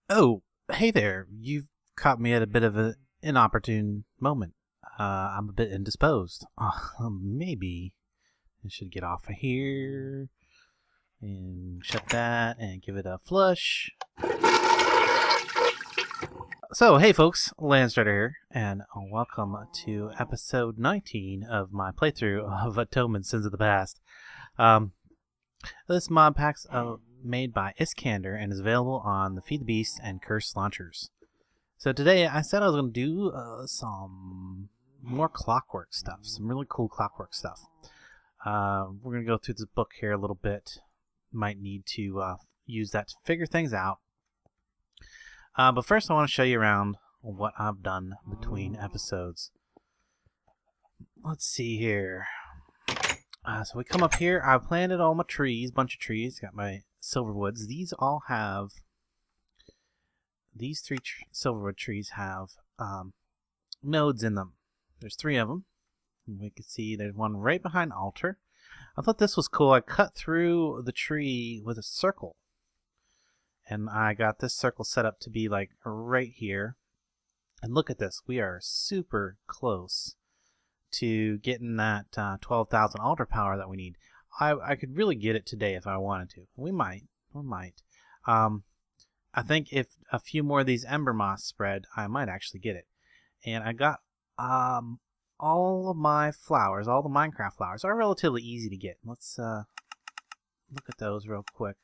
Oh, hey there. You've caught me at a bit of an inopportune moment. I'm a bit indisposed. Maybe I should get off of here and shut that and give it a flush. So, hey folks, Landstryder here, and welcome to episode 19 of my playthrough of Atonement Sins of the Past. Um, this Modpack's made by Iskandar and is available on the Feed the Beast and Curse launchers. So today I said I was going to do some more clockwork stuff, some really cool clockwork stuff. We're going to go through this book here a little bit. Might need to use that to figure things out. But first I want to show you around what I've done between episodes. Let's see here. So we come up here. I planted all my trees, bunch of trees. Got my silverwoods. These three silverwood trees have nodes in them. There's 3 of them. And we can see there's one right behind the altar. I thought this was cool. I cut through the tree with a circle. And I got this circle set up to be like right here. And look at this. We are super close to getting that 12,000 altar power that we need. I could really get it today if I wanted to. We might. I think if a few more of these ember moss spread, I might actually get it. And I got all of my flowers, all the Minecraft flowers are relatively easy to get. Let's look at those real quick.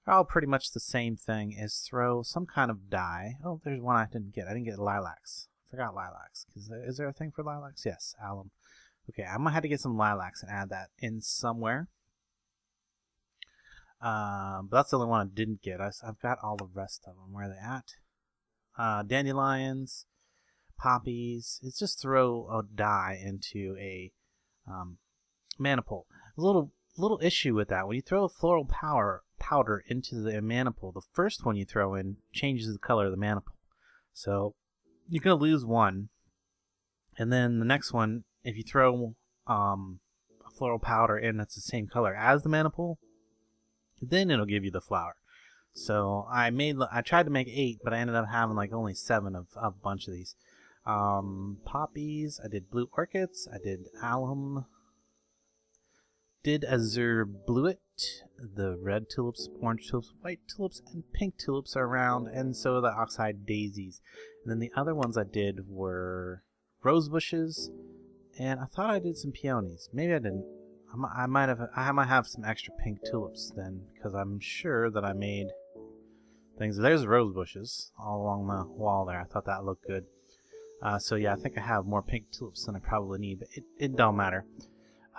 They're all pretty much the same thing as throw some kind of dye. Oh, there's one I didn't get. I didn't get lilacs. Forgot lilacs. Is there a thing for lilacs? Yes, alum. Okay, I might have to get some lilacs and add that in somewhere. But that's the only one I didn't get. I've got all the rest of them. Where are they at? Dandelions, poppies. It's just throw a dye into a maniple. A little issue with that. When you throw a floral powder into the maniple, the first one you throw in changes the color of the maniple. So you're going to lose one. And then the next one, if you throw a floral powder in that's the same color as the maniple, then it'll give you the flower. So I tried to make 8, but I ended up having like only 7 of a bunch of these. Poppies, I did blue orchids, I did alum, did azure bluet, the red tulips, orange tulips, white tulips, and pink tulips are around, and so are the oxeye daisies. And then the other ones I did were rose bushes, and I thought I did some peonies. Maybe I didn't. I might have some extra pink tulips then, because I'm sure that I made things. There's rose bushes all along the wall there. I thought that looked good. So yeah, I think I have more pink tulips than I probably need, but it don't matter.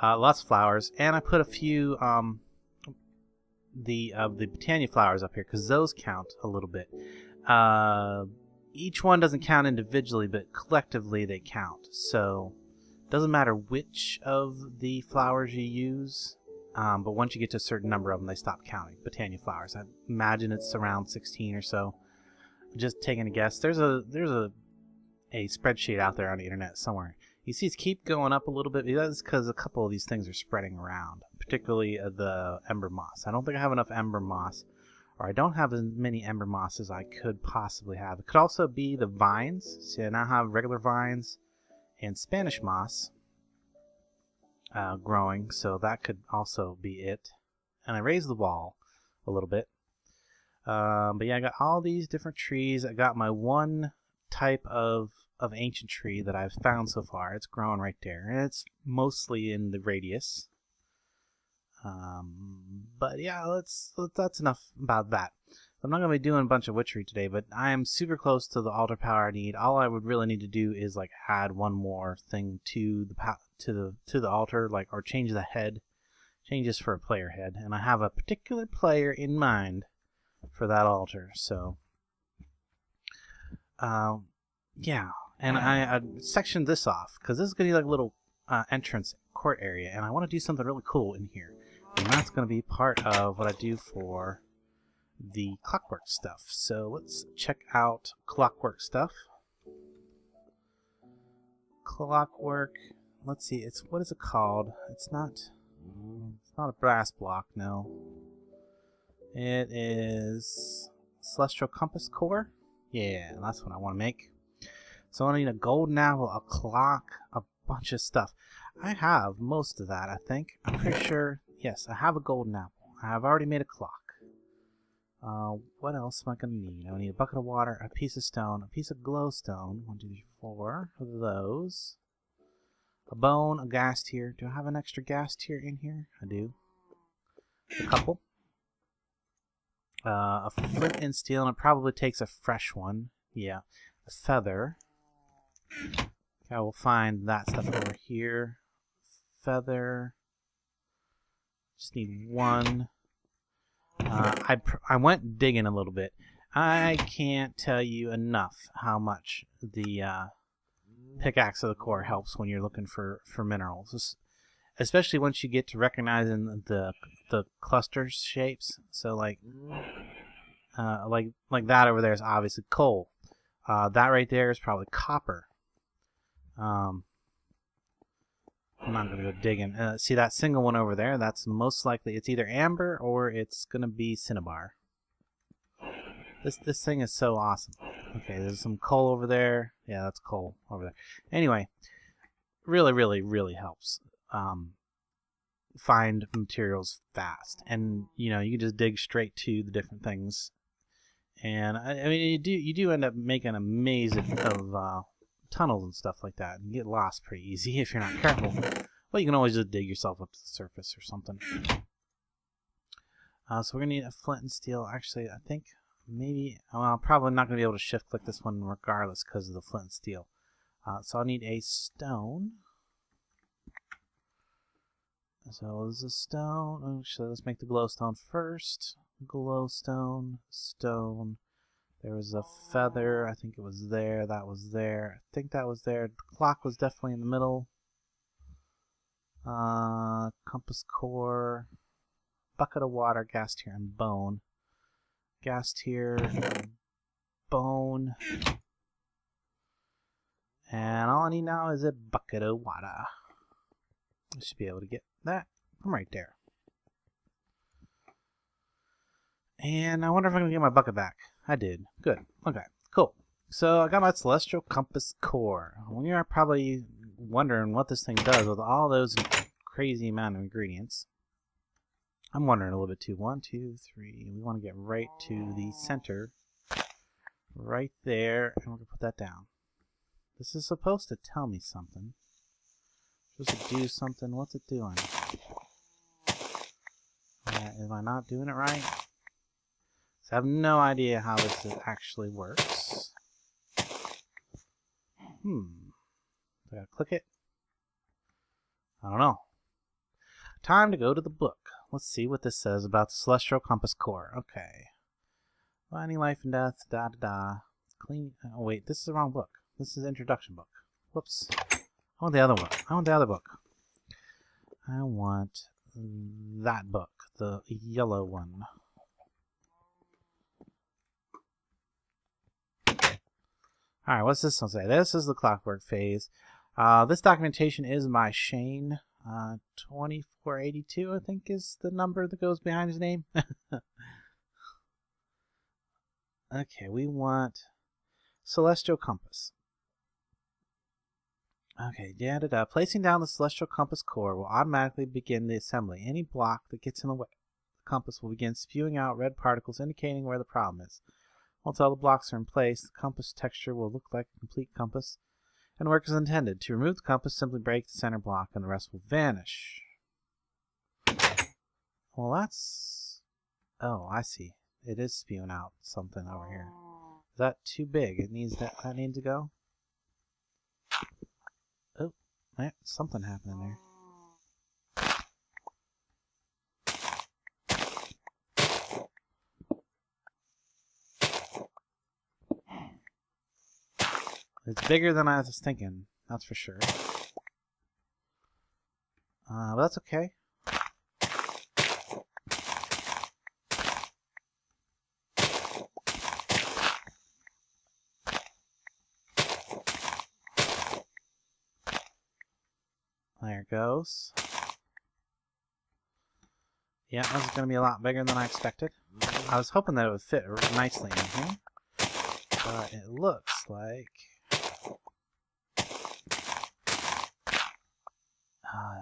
Lots of flowers, and I put a few the Britannia flowers up here because those count a little bit. Each one doesn't count individually, but collectively they count. So doesn't matter which of the flowers you use, but once you get to a certain number of them, they stop counting. Britannia flowers. I imagine it's around 16 or so. Just taking a guess. There's a spreadsheet out there on the internet somewhere. You see, it's keep going up a little bit. That's because a couple of these things are spreading around, particularly the ember moss. I don't think I have enough ember moss, or I don't have as many ember moss as I could possibly have. It could also be the vines. See, I now have regular vines and Spanish moss growing, so that could also be it. And I raised the wall a little bit. But yeah, I got all these different trees. I got my one type of ancient tree that I've found so far. It's growing right there, and it's mostly in the radius. But yeah, that's enough about that. I'm not going to be doing a bunch of witchery today, but I am super close to the altar power I need. All I would really need to do is like add one more thing to the altar, like, or change the head. Change this for a player head, and I have a particular player in mind for that altar. So yeah, and I sectioned this off because this is going to be like a little entrance court area, and I want to do something really cool in here, and that's going to be part of what I do for the clockwork stuff. So let's check out clockwork stuff. Clockwork. Let's see. What is it called? It's not a brass block. No. It is celestial compass core. Yeah, that's what I want to make. So I need a golden apple, a clock, a bunch of stuff. I have most of that, I think. I'm pretty sure. Yes, I have a golden apple. I have already made a clock. What else am I going to need? I need a bucket of water, a piece of stone, a piece of glowstone. 1, 2, 3, 4 of those. A bone, a gas tier. Do I have an extra gas tier in here? I do. A couple. A flint and steel, and it probably takes a fresh one. Yeah. A feather. Okay, we'll find that stuff over here. Feather. Just need one. I went digging a little bit. I can't tell you enough how much the pickaxe of the core helps when you're looking for minerals, especially once you get to recognizing the cluster shapes. So like that over there is obviously coal. That right there is probably copper. I'm not going to go digging. See that single one over there? That's most likely, it's either amber or it's going to be cinnabar. This thing is so awesome. Okay, there's some coal over there. Yeah, that's coal over there. Anyway, really, really, really helps find materials fast. And, you know, you can just dig straight to the different things. And, I mean, you do end up making a maze of tunnels and stuff like that, and get lost pretty easy if you're not careful. Well, you can always just dig yourself up to the surface or something. So we're gonna need a flint and steel. Actually, I think maybe I'm probably not gonna be able to shift click this one regardless because of the flint and steel. So I'll need a stone. So this is a stone. Actually, let's make the glowstone first. Glowstone, stone. There was a feather. I think it was there. That was there. I think that was there. The clock was definitely in the middle. Compass core. Bucket of water. Gas tier and bone. Gas tier. Bone. And all I need now is a bucket of water. I should be able to get that from right there. And I wonder if I'm going to get my bucket back. I did. Good. Okay. Cool. So I got my celestial compass core. You're probably wondering what this thing does with all those crazy amount of ingredients. I'm wondering a little bit too. 1, 2, 3. We want to get right to the center. Right there. And we're going to put that down. This is supposed to tell me something. Supposed to do something. What's it doing? Am I not doing it right? I have no idea how this actually works. Do I gotta click it? I don't know. Time to go to the book. Let's see what this says about the celestial compass core. Okay. Finding life and death, da da da. Clean. Oh wait, this is the wrong book. This is the introduction book. Whoops. I want the other one. I want the other book. I want that book, the yellow one. Alright, what's this one say? This is the clockwork phase. This documentation is by Shane. 2482, I think, is the number that goes behind his name. Okay, we want celestial compass. Okay, da-da-da. Placing down the celestial compass core will automatically begin the assembly. Any block that gets in the way, the compass will begin spewing out red particles indicating where the problem is. Once all the blocks are in place, the compass texture will look like a complete compass and work as intended. To remove the compass, simply break the center block and the rest will vanish. Well, that's... Oh, I see. It is spewing out something over here. Is that too big? It needs that needs to go? Oh, yeah, something happening there. It's bigger than I was thinking, that's for sure. But that's okay. There it goes. Yeah, this is going to be a lot bigger than I expected. I was hoping that it would fit nicely in here, but it looks like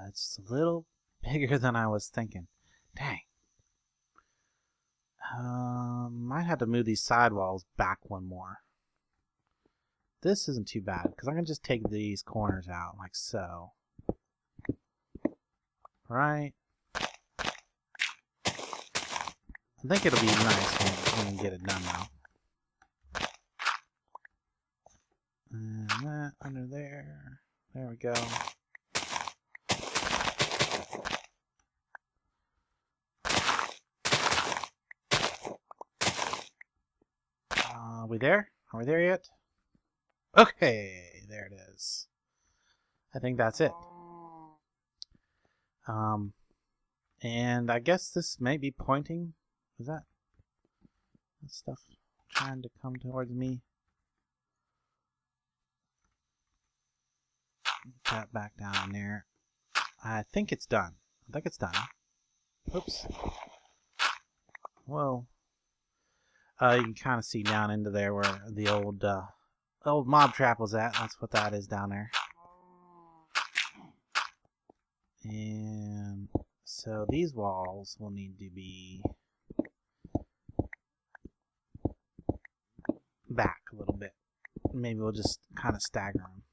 it's a little bigger than I was thinking. Dang. Might have to move these sidewalls back one more. This isn't too bad, because I can just take these corners out, like so. Right? I think it'll be nice when we get it done now. And that under there. There we go. Are we there? Are we there yet? Okay, there it is. I think that's it. And I guess this may be pointing. Is that stuff trying to come towards me? Get that back down there. I think it's done. I think it's done. Oops. Whoa. You can kind of see down into there where the old mob trap was at. That's what that is down there. And so these walls will need to be back a little bit. Maybe we'll just kind of stagger them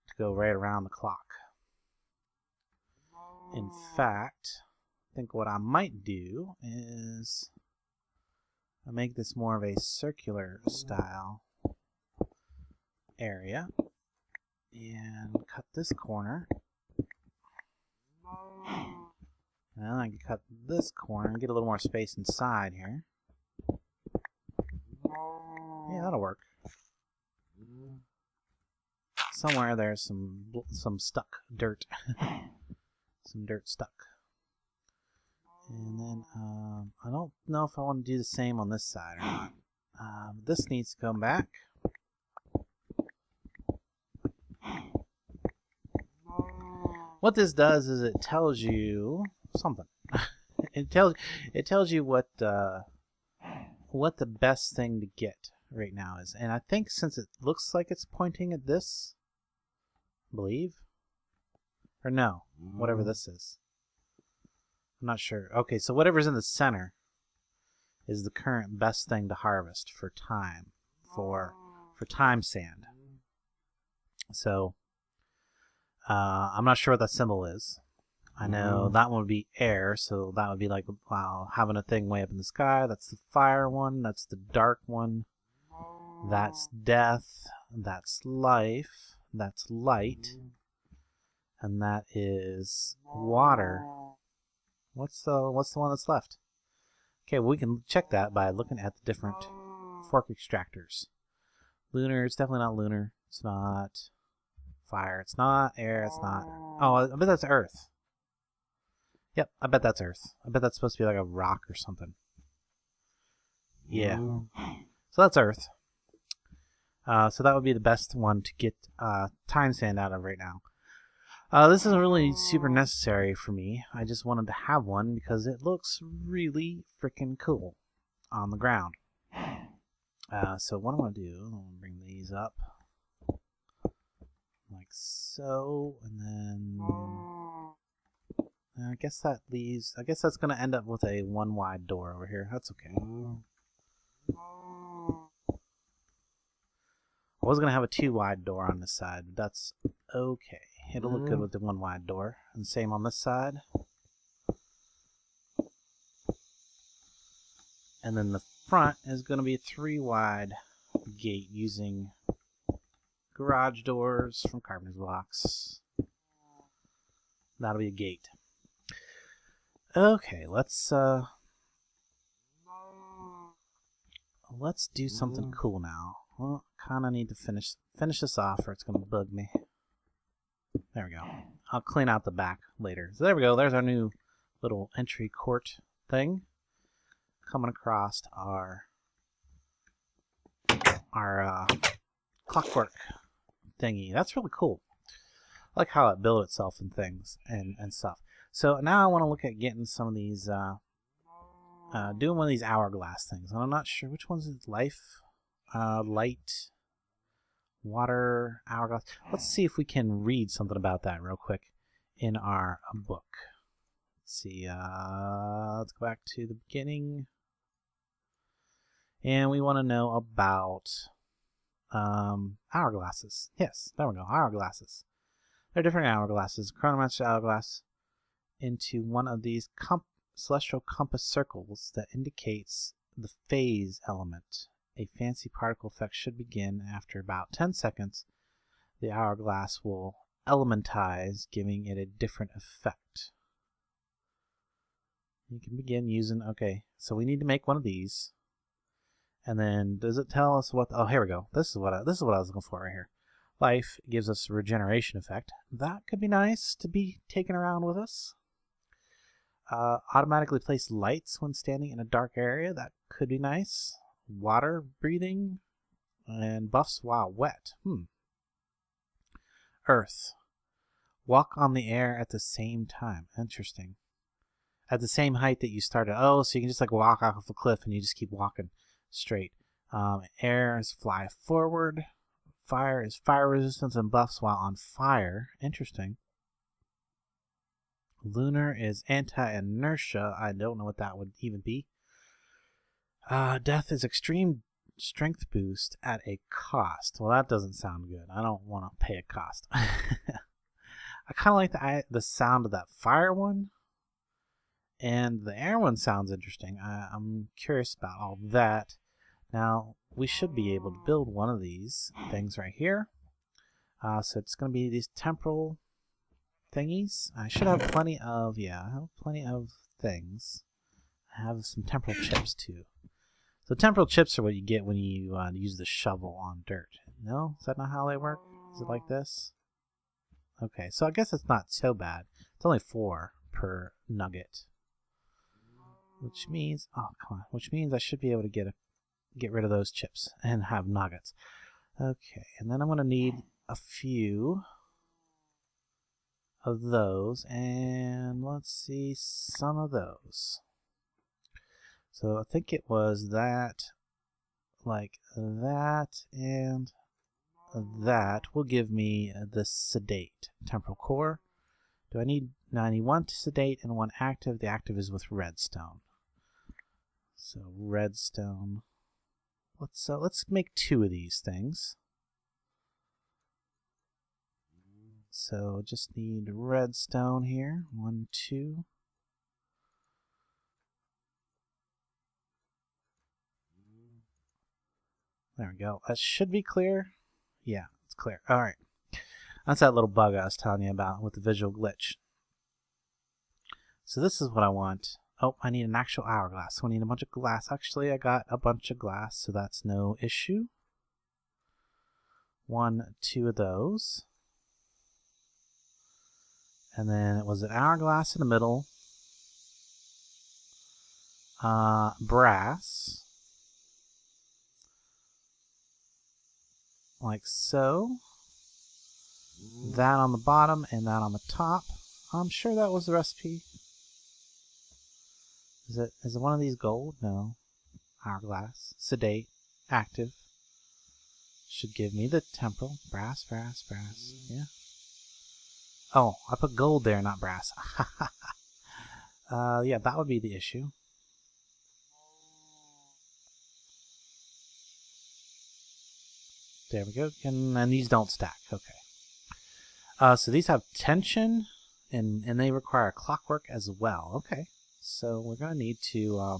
to go right around the clock. In fact, I think what I might do is make this more of a circular style area and cut this corner. And I can cut this corner and get a little more space inside here. Yeah, that'll work. Somewhere there's some stuck dirt. Some dirt stuck. And then I don't know if I want to do the same on this side or not. This needs to come back. What this does is it tells you something. it tells you what the best thing to get right now is. And I think since it looks like it's pointing at this, I believe, or no, whatever this is. I'm not sure. Okay, so whatever's in the center is the current best thing to harvest for time, for time sand. So I'm not sure what that symbol is. I know that one would be air, so that would be like, wow, having a thing way up in the sky. That's the fire one. That's the dark one. That's death. That's life. That's light. And that is water. What's the one that's left? Okay, well, we can check that by looking at the different fork extractors. Lunar, it's definitely not lunar. It's not fire. It's not air. It's not. Oh, I bet that's earth. Yep, I bet that's earth. I bet that's supposed to be like a rock or something. Yeah. So that's earth. So that would be the best one to get time sand out of right now. This isn't really super necessary for me. I just wanted to have one because it looks really freaking cool on the ground. So what I'm going to do, I'm going to bring these up like so, and then I guess that leaves, I guess that's going to end up with a one wide door over here. That's okay. I was going to have a 2 wide door on this side, but that's okay. It'll look good with the 1 wide door. And same on this side. And then the front is going to be a 3 wide gate using garage doors from carpenter's blocks. That'll be a gate. Okay, let's do something cool now. Well, kind of need to finish this off or it's going to bug me. There we go. I'll clean out the back later. So there we go. There's our new little entry court thing. Coming across our clockwork thingy. That's really cool. I like how it built itself and things and stuff. So now I want to look at getting some of these, doing one of these hourglass things. And I'm not sure which one's it. Life, light, water, hourglass. Let's see if we can read something about that real quick in our book. Let's see. Let's go back to the beginning. And we want to know about hourglasses. Yes, there we go. Hourglasses. There are different hourglasses. Chronometric hourglass into one of these celestial compass circles that indicates the phase element. A fancy particle effect should begin after about 10 seconds. The hourglass will elementize, giving it a different effect. You can begin using, okay, so we need to make one of these. And then does it tell us what, oh, here we go. This is what I was looking for right here. Life gives us a regeneration effect. That could be nice to be taken around with us. Automatically place lights when standing in a dark area. That could be nice. Water breathing and buffs while wet. Earth. Walk on the air at the same time. Interesting. At the same height that you started. Oh, so you can just like walk off a cliff and you just keep walking straight. Air is fly forward. Fire is fire resistance and buffs while on fire. Interesting. Lunar is anti-inertia. I don't know what that would even be. Death is extreme strength boost at a cost. Well, that doesn't sound good. I don't want to pay a cost. I kind of like the sound of that fire one. And the air one sounds interesting. I'm curious about all that. Now, we should be able to build one of these things right here. So it's going to be these temporal thingies. I should have plenty of, I have plenty of things. I have some temporal chips too. So temporal chips are what you get when you use the shovel on dirt. No? Is that not how they work? Is it like this? Okay, so I guess it's not so bad. It's only 4 per nugget. Which means, oh come on, which means I should be able to get rid of those chips and have nuggets. Okay, and then I'm going to need a few of those, and let's see, some of those. So I think it was that, like that, and that will give me the sedate temporal core. Do I need, now I need 1 to sedate and 1 active. The active is with redstone. So redstone. Let's make 2 of these things. So just need redstone here. 1, 2. There we go. That should be clear. Yeah, it's clear. All right. That's that little bug I was telling you about with the visual glitch. So this is what I want. Oh, I need an actual hourglass. So I need a bunch of glass. Actually, I got a bunch of glass, so that's no issue. 1, 2 of those. And then it was an hourglass in the middle. Brass. Like so. That on the bottom and that on the top. I'm sure that was the recipe. Is it one of these gold? No. Hourglass. Sedate. Active. Should give me the temporal. Brass, brass, brass. Yeah. Oh, I put gold there, not brass. Yeah, that would be the issue. There we go. And these don't stack. Okay. So these have tension, and they require clockwork as well. Okay. So we're gonna need to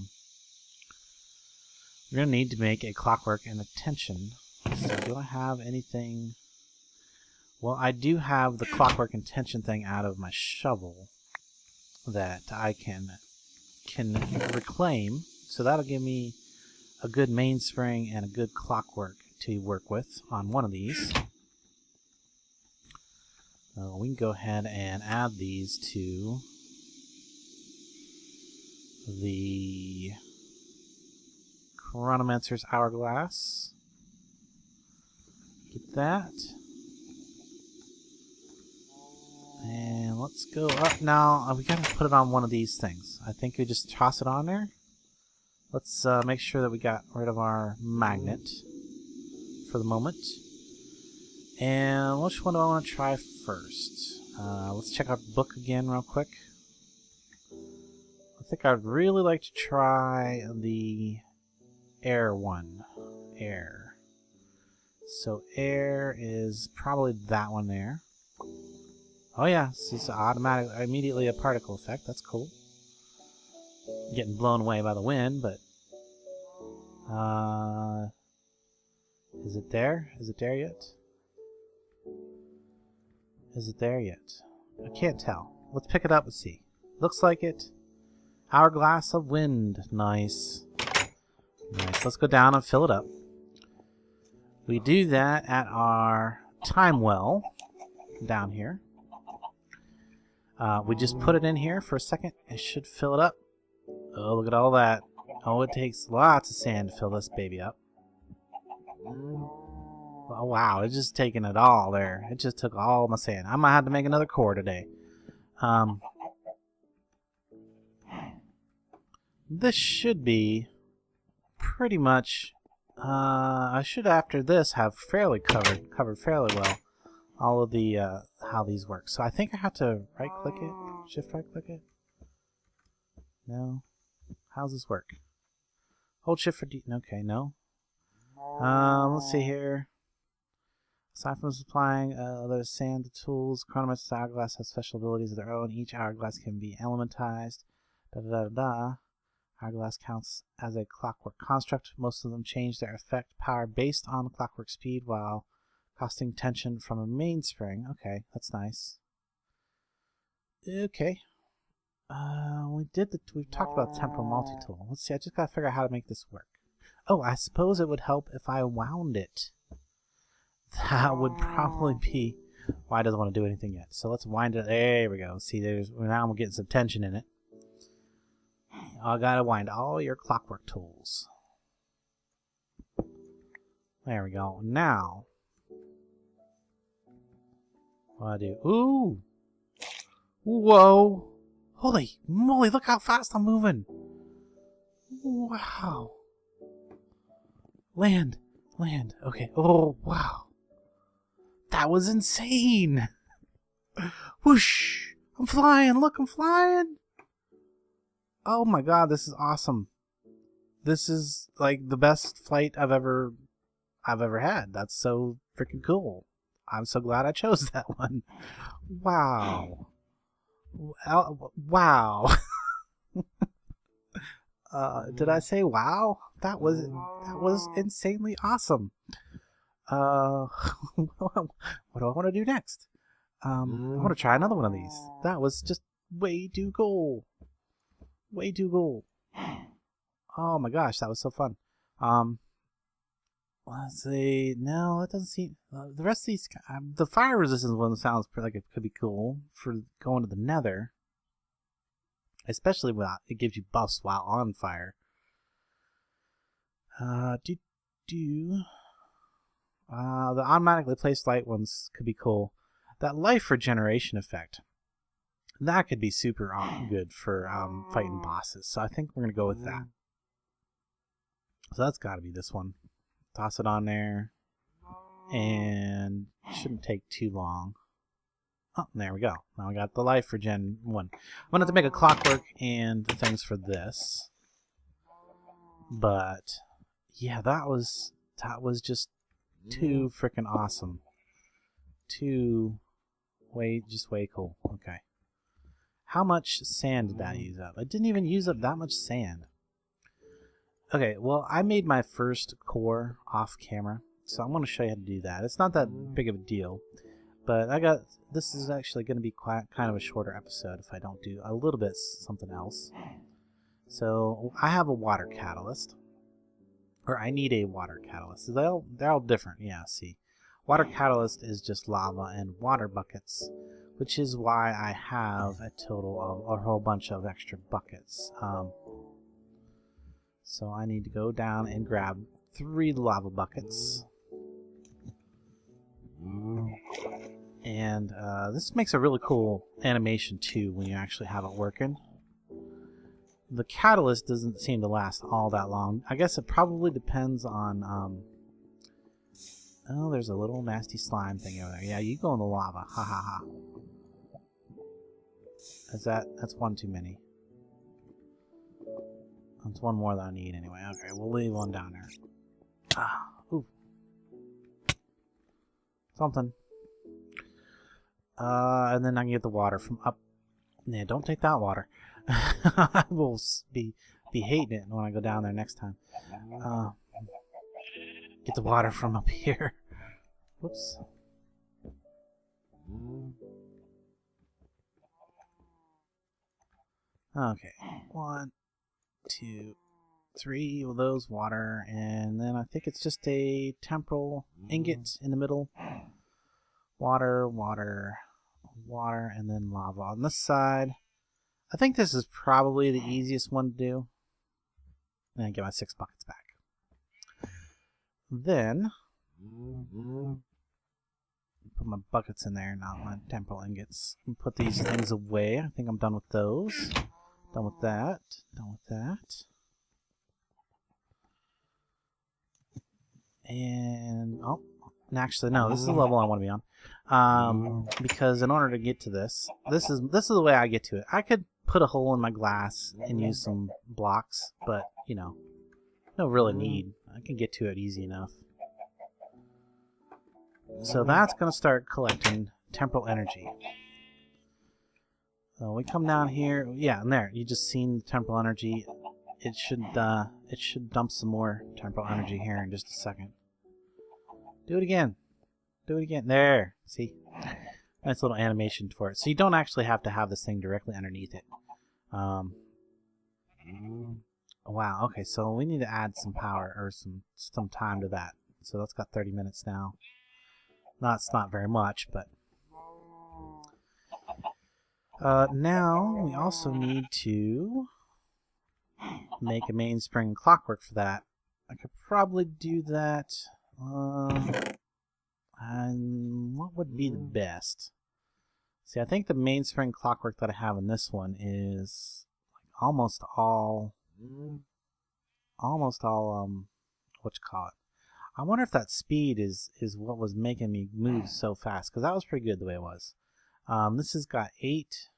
make a clockwork and a tension. So do I have anything? Well, I do have the clockwork and tension thing out of my shovel that I can reclaim. So that'll give me a good mainspring and a good clockwork to work with on one of these. We can go ahead and add these to the Chronometric's hourglass. Get that. And let's go up now. We gotta put it on one of these things. I think we just toss it on there. Let's make sure that we got rid of our magnet for the moment. And which one do I want to try first? Let's check out the book again real quick. I think I'd really like to try the air one. Air. So air is probably that one there. Oh yeah, this is automatic, immediately a particle effect. That's cool. Getting blown away by the wind, but is it there? Is it there yet? Is it there yet? I can't tell. Let's pick it up and see. Looks like it. Hourglass of wind. Nice. Nice. Let's go down and fill it up. We do that at our time well down here. We just put it in here for a second. It should fill it up. Oh, look at all that. Oh, it takes lots of sand to fill this baby up. Oh, wow, it's just taking it all there. It just took all my sand. I might have to make another core today. This should be pretty much... I should, after this, have fairly covered fairly well all of the how these work. So I think I have to right-click it, shift right-click it. No. How's this work? Hold shift for D. Okay, no. Let's see here. Aside from supplying other sand tools, Chronometric hourglass has special abilities of their own. Each hourglass can be elementized. Da da da da da. Hourglass counts as a clockwork construct. Most of them change their effect power based on clockwork speed while costing tension from a mainspring. Okay, that's nice. Okay. We've talked about temporal multi-tool. Let's see, I just gotta figure out how to make this work. Oh, I suppose it would help if I wound it. That would probably be why it doesn't want to do anything yet. So let's wind it. There we go. See, now I'm getting some tension in it. I gotta wind all your clockwork tools. There we go. Now, what do I do? Ooh! Whoa! Holy moly, look how fast I'm moving! Wow! Land! Land! Okay. Oh, wow! That was insane! Whoosh! I'm flying! Look, I'm flying! Oh my god, this is awesome. This is like the best flight I've ever had. That's so freaking cool. I'm so glad I chose that one. Wow. Wow. Did I say wow? That was insanely awesome. What do I want to do next? I want to try another one of these. That was just way too cool. Way too cool. Oh my gosh, that was so fun. Let's see. No, it doesn't seem. The rest of these, the fire resistance one sounds like it could be cool for going to the Nether, especially when it gives you buffs while on fire. The automatically placed light ones could be cool. That life regeneration effect, that could be super good for fighting bosses. So I think we're gonna go with that. So that's got to be this one. Toss it on there, and it shouldn't take too long. Oh, there we go. Now we got the life regen one. I'm gonna have to make a clockwork and the things for this. But yeah, that was just too freaking awesome. Just way cool. Okay. How much sand did that use up? I didn't even use up that much sand. Okay, well, I made my first core off camera, so I'm going to show you how to do that. It's not that big of a deal, but this is actually going to be kind of a shorter episode if I don't do a little bit something else. So I have a water catalyst, or I need a water catalyst. They're all different. Yeah, see, water catalyst is just lava and water buckets, which is why I have a total of a whole bunch of extra buckets. So I need to go down and grab 3 lava buckets. And this makes a really cool animation too when you actually have it working. The catalyst doesn't seem to last all that long. I guess it probably depends on... oh, there's a little nasty slime thing over there. Yeah, you go in the lava. Ha ha ha. That's one too many. That's one more that I need anyway. Okay, we'll leave one down there. Ah, ooh. Something. And then I can get the water from up. Yeah, don't take that water. I will be hating it when I go down there next time. Get the water from up here. Whoops. Okay. 1, 2, 3 of those water, and then I think it's just a temporal ingot in the middle. Water, water, water, and then lava on this side. I think this is probably the easiest one to do. And get my 6 buckets back. Then put my buckets in there, not my temporal ingots. And put these things away. I think I'm done with those. Done with that. Done with that. And oh, actually no, this is the level I want to be on. Because in order to get to this is the way I get to it. I could put a hole in my glass and use some blocks, but you know, no really need. I can get to it easy enough. So that's going to start collecting temporal energy. So we come down here, yeah, and there, you just seen the temporal energy. It should dump some more temporal energy here in just a second. Do it again. Do it again. There. See? Nice little animation for it. So you don't actually have to have this thing directly underneath it. Wow, okay, so we need to add some power or some time to that. So that's got 30 minutes now. That's not very much, but now we also need to make a mainspring clockwork for that. I could probably do that. And what would be the best? See, I think the mainspring clockwork that I have in this one is like almost all what you call it. I wonder if that speed is what was making me move so fast, because that was pretty good the way it was. This has got 8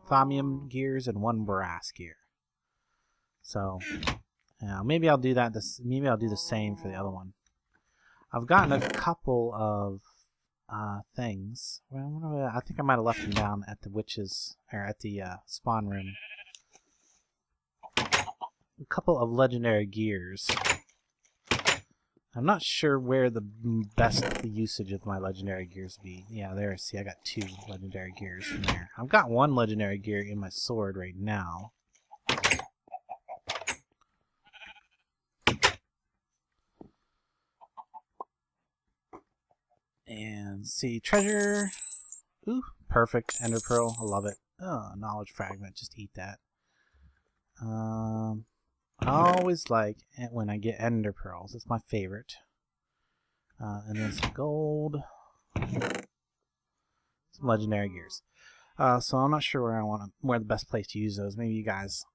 thaumium gears and 1 brass gear. So maybe I'll do that. Maybe I'll do the same for the other one. I've gotten a couple of things. Well, I think I might have left them down at the witches or at the spawn room. A couple of legendary gears. I'm not sure where the best usage of my legendary gears would be. Yeah, there. See, I got 2 legendary gears from there. I've got 1 legendary gear in my sword right now. And see, treasure. Ooh, perfect. Ender pearl. I love it. Oh, knowledge fragment. Just eat that. I always like it when I get ender pearls. It's my favorite. And then some gold. Some legendary gears. So I'm not sure where the best place to use those. Maybe you guys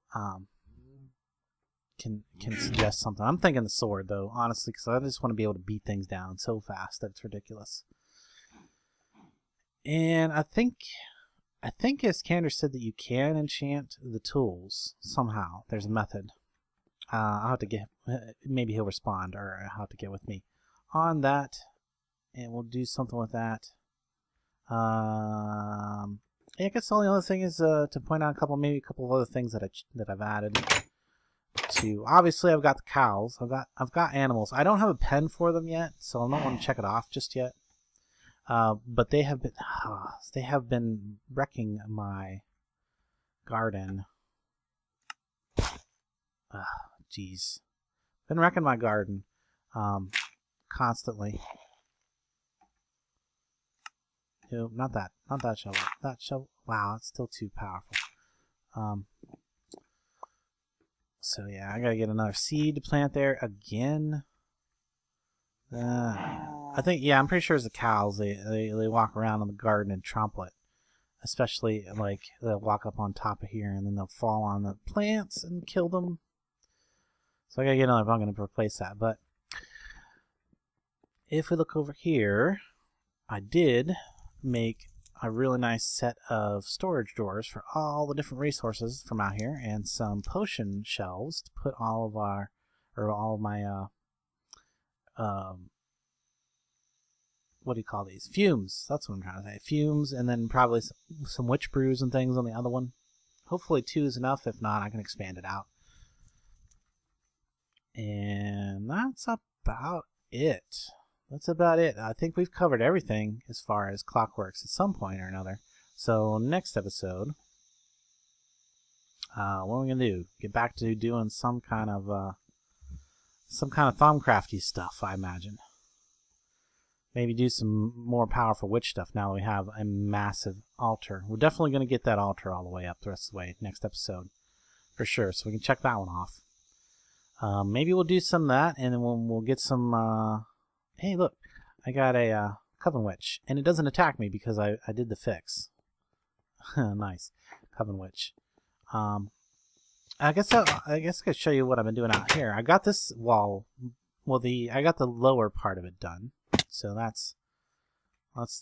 can suggest something. I'm thinking the sword though, honestly, because I just want to be able to beat things down so fast that it's ridiculous. And I think Iskandar said that you can enchant the tools somehow. There's a method. I'll have to get, maybe he'll respond, or I'll have to get with me on that, and we'll do something with that. Yeah, I guess the only other thing is to point out maybe a couple of other things that I've added to. Obviously, I've got the cows. I've got animals. I don't have a pen for them yet, so I don't want to check it off just yet. But they have been wrecking my garden. Jeez, been wrecking my garden constantly. Ew, not that shovel. That shovel. Wow, it's still too powerful. So yeah, I gotta get another seed to plant there again. I think, yeah, I'm pretty sure it's the cows. They walk around in the garden and trample it. Especially, like, they'll walk up on top of here and then they'll fall on the plants and kill them. So I gotta get another pumpkin to replace that. But if we look over here, I did make a really nice set of storage drawers for all the different resources from out here, and some potion shelves to put all of our, or all of my, what do you call these? Fumes. That's what I'm trying to say. Fumes, and then probably some witch brews and things on the other one. Hopefully 2 is enough. If not, I can expand it out. And that's about it. That's about it. I think we've covered everything as far as Clockworks at some point or another. So next episode, what are we gonna do? Get back to doing some kind of Thaumcrafty stuff, I imagine. Maybe do some more powerful witch stuff now that we have a massive altar. We're definitely gonna get that altar all the way up the rest of the way next episode, for sure. So we can check that one off. Maybe we'll do some of that, and then we'll get some. Hey, look, I got a Coven Witch, and it doesn't attack me because I did the fix. Nice, Coven Witch. I guess I could show you what I've been doing out here. I got this wall. Well, I got the lower part of it done, so that's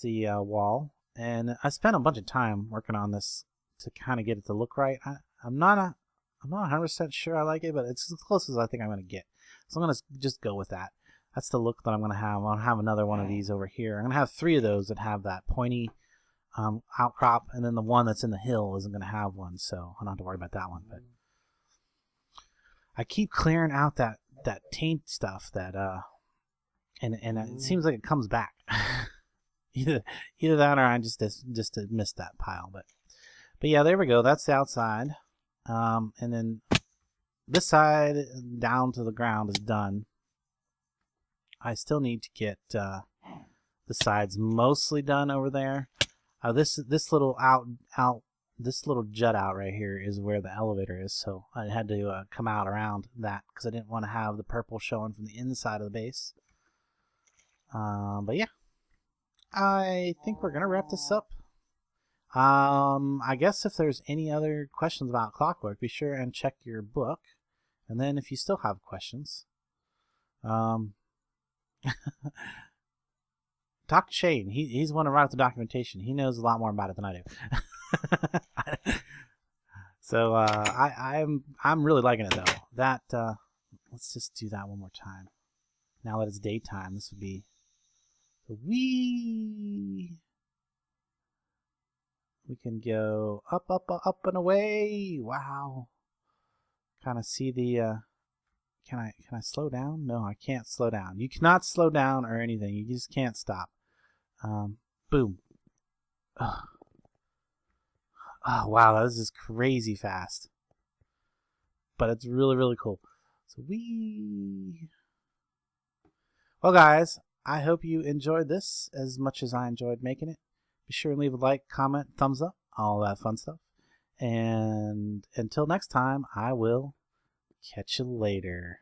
the wall, and I spent a bunch of time working on this to kind of get it to look right. I'm not 100% sure I like it, but it's as close as I think I'm gonna get. So I'm gonna just go with that. That's the look that I'm going to have. I'll have another one of these over here. I'm going to have 3 of those that have that pointy outcrop, and then the one that's in the hill isn't going to have one, so I don't have to worry about that one. But I keep clearing out that taint stuff that and it seems like it comes back. either that or I just missed that pile. But yeah, there we go. That's the outside, and then this side down to the ground is done. I still need to get the sides mostly done over there. This little this little jut out right here is where the elevator is, so I had to come out around that because I didn't want to have the purple showing from the inside of the base. But yeah, I think we're gonna wrap this up. I guess if there's any other questions about Clockwork, be sure and check your book, and then if you still have questions, talk to Shane. He's the one to write up the documentation. He knows a lot more about it than I do. So I'm really liking it though. That let's just do that one more time. Now that it's daytime, this would be we can go up and away. Wow. Kind of see the Can I slow down? No, I can't slow down. You cannot slow down or anything. You just can't stop. Boom. Oh, wow, this is crazy fast. But it's really, really cool. So well, guys, I hope you enjoyed this as much as I enjoyed making it. Be sure and leave a like, comment, thumbs up, all that fun stuff. And until next time, I will catch you later.